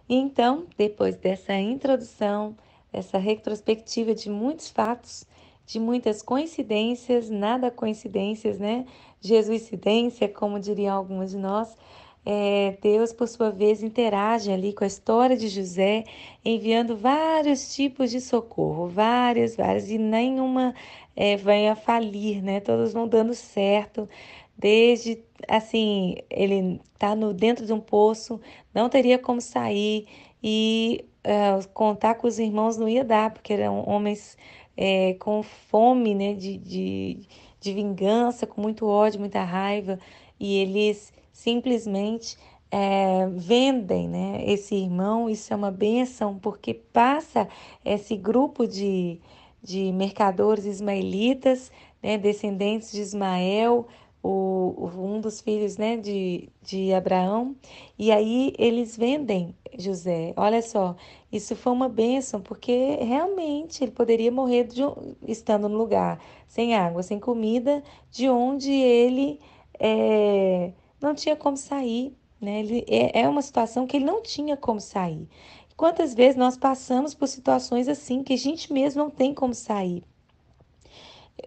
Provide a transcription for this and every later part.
E então, depois dessa introdução, dessa retrospectiva de muitos fatos, de muitas coincidências, nada coincidências, né? Jesuicidência, como diriam alguns de nós, Deus, por sua vez, interage ali com a história de José, enviando vários tipos de socorro, várias, e nenhuma vem a falir, né? Todos vão dando certo. Desde, assim, ele tá dentro de um poço, não teria como sair e contar com os irmãos não ia dar, porque eram homens com fome, né, de vingança, com muito ódio, muita raiva, e eles simplesmente vendem, né, esse irmão. Isso é uma bênção, porque passa esse grupo de mercadores ismaelitas, né, descendentes de Ismael, um dos filhos, né, de Abraão, e aí eles vendem José. Olha só, isso foi uma bênção, porque realmente ele poderia morrer estando no lugar sem água, sem comida, de onde ele não tinha como sair, né? É uma situação que ele não tinha como sair. Quantas vezes nós passamos por situações assim que a gente mesmo não tem como sair?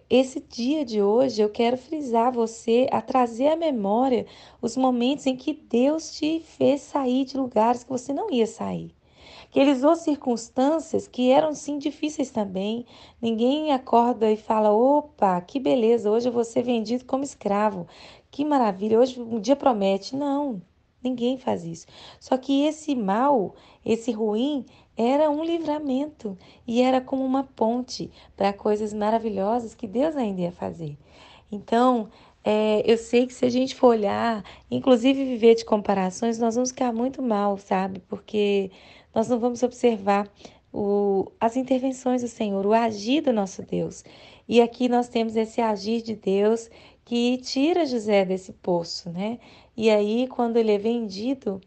Esse dia de hoje eu quero frisar você a trazer à memória os momentos em que Deus te fez sair de lugares que você não ia sair. Que ele usou circunstâncias que eram sim difíceis também. Ninguém acorda e fala: opa, que beleza, hoje eu vou ser vendido como escravo. Que maravilha, hoje um dia promete. Não, ninguém faz isso. Só que esse mal, esse ruim, era um livramento e era como uma ponte para coisas maravilhosas que Deus ainda ia fazer. Então, eu sei que se a gente for olhar, inclusive viver de comparações, nós vamos ficar muito mal, sabe? Porque nós não vamos observar as intervenções do Senhor, o agir do nosso Deus. E aqui nós temos esse agir de Deus que tira José desse poço, né? E aí, quando ele é vendido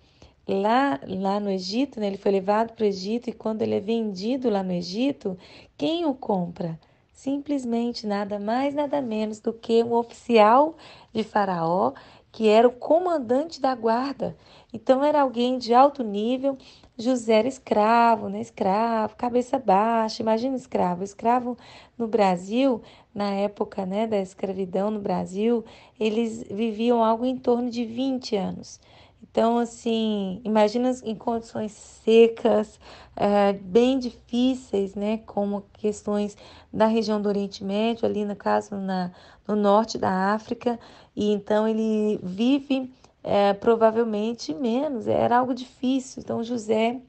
lá no Egito, né? Ele foi levado para o Egito, e quando ele é vendido lá no Egito, quem o compra? Simplesmente nada mais, nada menos do que um oficial de Faraó, que era o comandante da guarda. Então era alguém de alto nível. José era escravo, né? Escravo, cabeça baixa. Imagina escravo. Escravo no Brasil, na época, né, da escravidão no Brasil, eles viviam algo em torno de 20 anos. Então, assim, imagina em condições secas, bem difíceis, né? Como questões da região do Oriente Médio, ali no caso no norte da África, e então ele vive provavelmente menos, era algo difícil. Então, José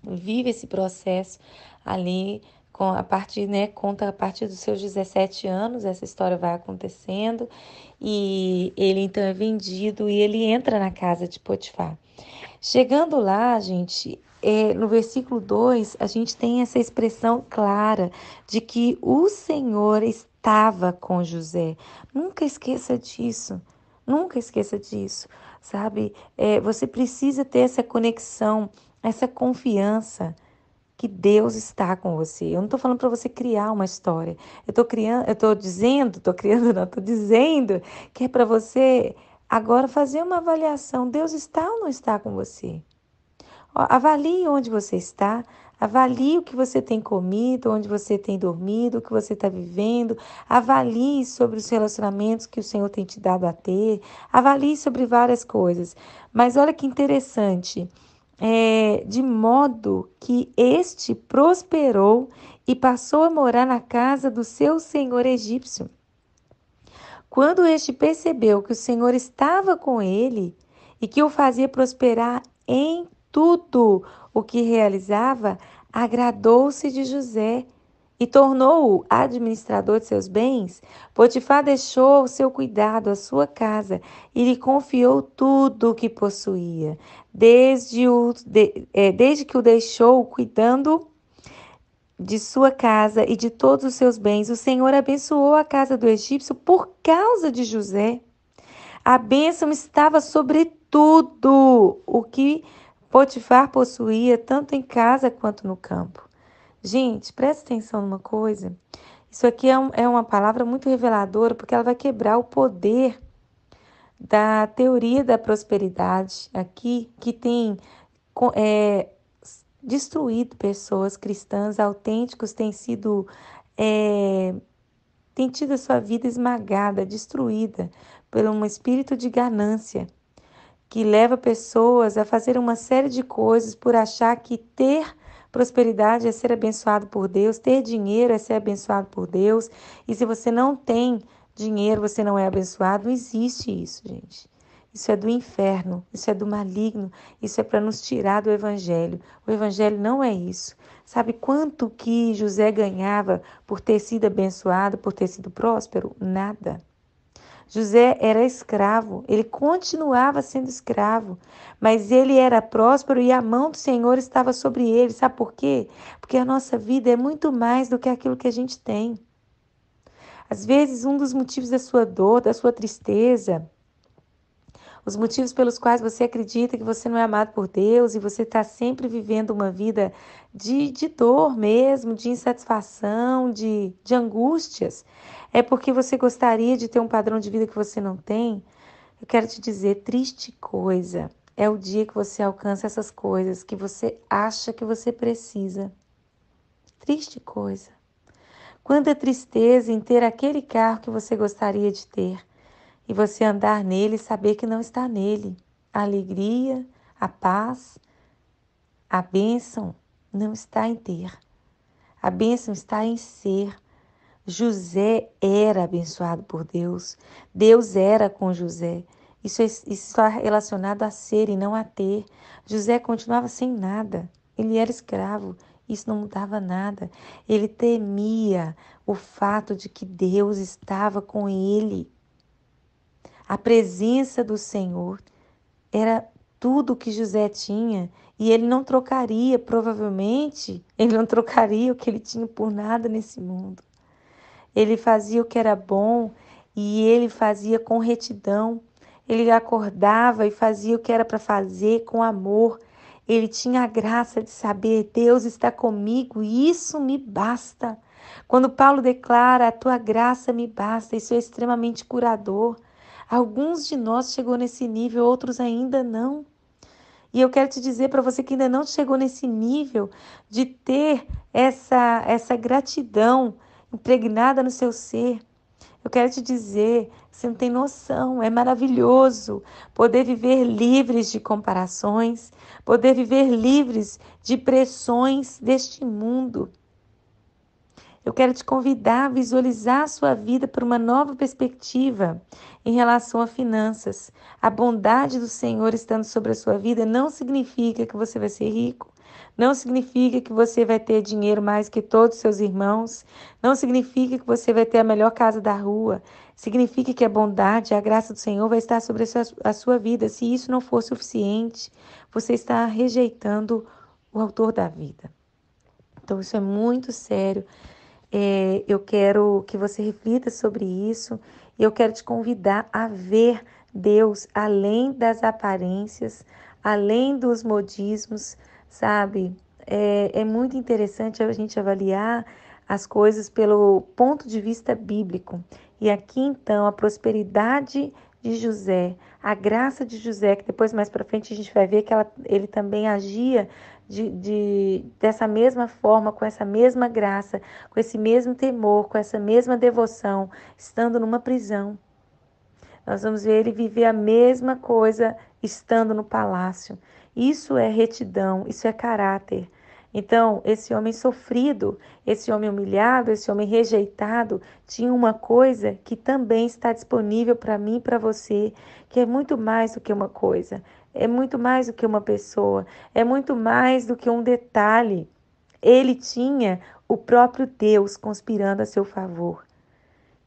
vive esse processo ali a partir, né, conta a partir dos seus 17 anos, essa história vai acontecendo, e ele então é vendido e ele entra na casa de Potifar. Chegando lá, gente, no versículo 2 a gente tem essa expressão clara de que o Senhor estava com José. Nunca esqueça disso. Nunca esqueça disso, sabe? Você precisa ter essa conexão, essa confiança que Deus está com você. Eu não estou falando para você criar uma história. Eu estou criando, eu estou dizendo, estou criando, não, estou dizendo que é para você agora fazer uma avaliação. Deus está ou não está com você? Avalie onde você está, avalie o que você tem comido, onde você tem dormido, o que você está vivendo, avalie sobre os relacionamentos que o Senhor tem te dado a ter, avalie sobre várias coisas. Mas olha que interessante, de modo que este prosperou e passou a morar na casa do seu senhor egípcio. Quando este percebeu que o Senhor estava com ele e que o fazia prosperar em tudo o que realizava, agradou-se de José e tornou-o administrador de seus bens. Potifar deixou ao seu cuidado a sua casa e lhe confiou tudo o que possuía, desde que o deixou cuidando de sua casa e de todos os seus bens. O Senhor abençoou a casa do egípcio por causa de José. A bênção estava sobre tudo o que Potifar possuía, tanto em casa quanto no campo. Gente, presta atenção numa coisa. Isso aqui é uma palavra muito reveladora, porque ela vai quebrar o poder da teoria da prosperidade aqui, que tem destruído pessoas cristãs autênticos, é, têm tido a sua vida esmagada, destruída por um espírito de ganância que leva pessoas a fazer uma série de coisas por achar que ter prosperidade é ser abençoado por Deus, ter dinheiro é ser abençoado por Deus, e se você não tem dinheiro, você não é abençoado. Não existe isso, gente. Isso é do inferno, isso é do maligno, isso é para nos tirar do evangelho. O evangelho não é isso. Sabe quanto que José ganhava por ter sido abençoado, por ter sido próspero? Nada. José era escravo, ele continuava sendo escravo, mas ele era próspero e a mão do Senhor estava sobre ele. Sabe por quê? Porque a nossa vida é muito mais do que aquilo que a gente tem. Às vezes, um dos motivos da sua dor, da sua tristeza, os motivos pelos quais você acredita que você não é amado por Deus e você está sempre vivendo uma vida de dor mesmo, de insatisfação, de angústias, é porque você gostaria de ter um padrão de vida que você não tem. Eu quero te dizer, triste coisa é o dia que você alcança essas coisas que você acha que você precisa. Triste coisa. Quanta tristeza em ter aquele carro que você gostaria de ter e você andar nele e saber que não está nele. A alegria, a paz, a bênção não está em ter. A bênção está em ser. José era abençoado por Deus. Deus era com José. Isso está relacionado a ser e não a ter. José continuava sem nada. Ele era escravo. Isso não mudava nada. Ele temia o fato de que Deus estava com ele. A presença do Senhor era tudo que José tinha e ele não trocaria, provavelmente, ele não trocaria o que ele tinha por nada nesse mundo. Ele fazia o que era bom e ele fazia com retidão. Ele acordava e fazia o que era para fazer com amor. Ele tinha a graça de saber: Deus está comigo e isso me basta. Quando Paulo declara: a tua graça me basta, isso é extremamente curador. Alguns de nós chegou nesse nível, outros ainda não. E eu quero te dizer para você que ainda não chegou nesse nível de ter essa gratidão impregnada no seu ser. Eu quero te dizer, você não tem noção, é maravilhoso poder viver livres de comparações, poder viver livres de pressões deste mundo. Eu quero te convidar a visualizar a sua vida por uma nova perspectiva em relação a finanças. A bondade do Senhor estando sobre a sua vida não significa que você vai ser rico, não significa que você vai ter dinheiro mais que todos os seus irmãos, não significa que você vai ter a melhor casa da rua. Significa que a bondade, a graça do Senhor vai estar sobre a sua vida. Se isso não for suficiente, você está rejeitando o autor da vida. Então, isso é muito sério. Eu quero que você reflita sobre isso e eu quero te convidar a ver Deus além das aparências, além dos modismos, sabe? É muito interessante a gente avaliar as coisas pelo ponto de vista bíblico. E aqui então a prosperidade de José, a graça de José, que depois mais para frente a gente vai ver que ele também agia dessa mesma forma, com essa mesma graça, com esse mesmo temor, com essa mesma devoção, estando numa prisão. Nós vamos ver ele viver a mesma coisa estando no palácio. Isso é retidão, isso é caráter. Então, esse homem sofrido, esse homem humilhado, esse homem rejeitado, tinha uma coisa que também está disponível para mim e para você, que é muito mais do que uma coisa, é muito mais do que uma pessoa, é muito mais do que um detalhe. Ele tinha o próprio Deus conspirando a seu favor.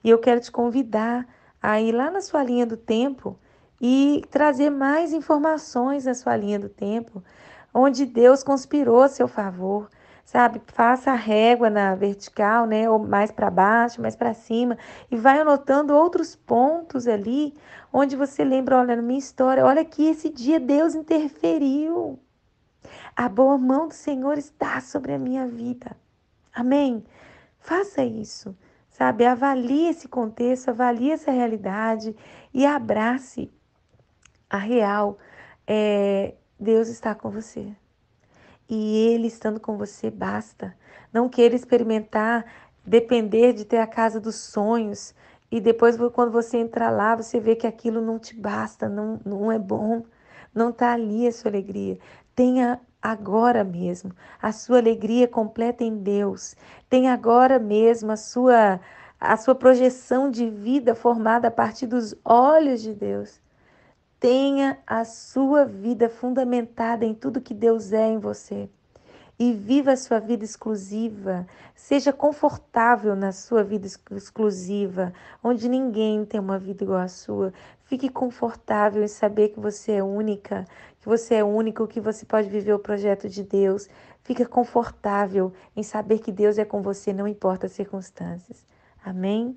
E eu quero te convidar a ir lá na sua linha do tempo e trazer mais informações na sua linha do tempo, onde Deus conspirou a seu favor. Sabe, faça a régua na vertical, né, ou mais para baixo, mais para cima, e vai anotando outros pontos ali, onde você lembra, olha, na minha história, olha que esse dia Deus interferiu. A boa mão do Senhor está sobre a minha vida. Amém? Faça isso, sabe? Avalie esse contexto, avalie essa realidade e abrace a real. Deus está com você. E Ele estando com você basta. Não queira experimentar, depender de ter a casa dos sonhos. E depois, quando você entrar lá, você vê que aquilo não te basta, não é bom. Não está ali a sua alegria. Tenha agora mesmo a sua alegria completa em Deus. Tenha agora mesmo a sua projeção de vida formada a partir dos olhos de Deus. Tenha a sua vida fundamentada em tudo que Deus é em você. E viva a sua vida exclusiva. Seja confortável na sua vida exclusiva, onde ninguém tem uma vida igual à sua. Fique confortável em saber que você é única, que você é único, que você pode viver o projeto de Deus. Fique confortável em saber que Deus é com você, não importa as circunstâncias. Amém?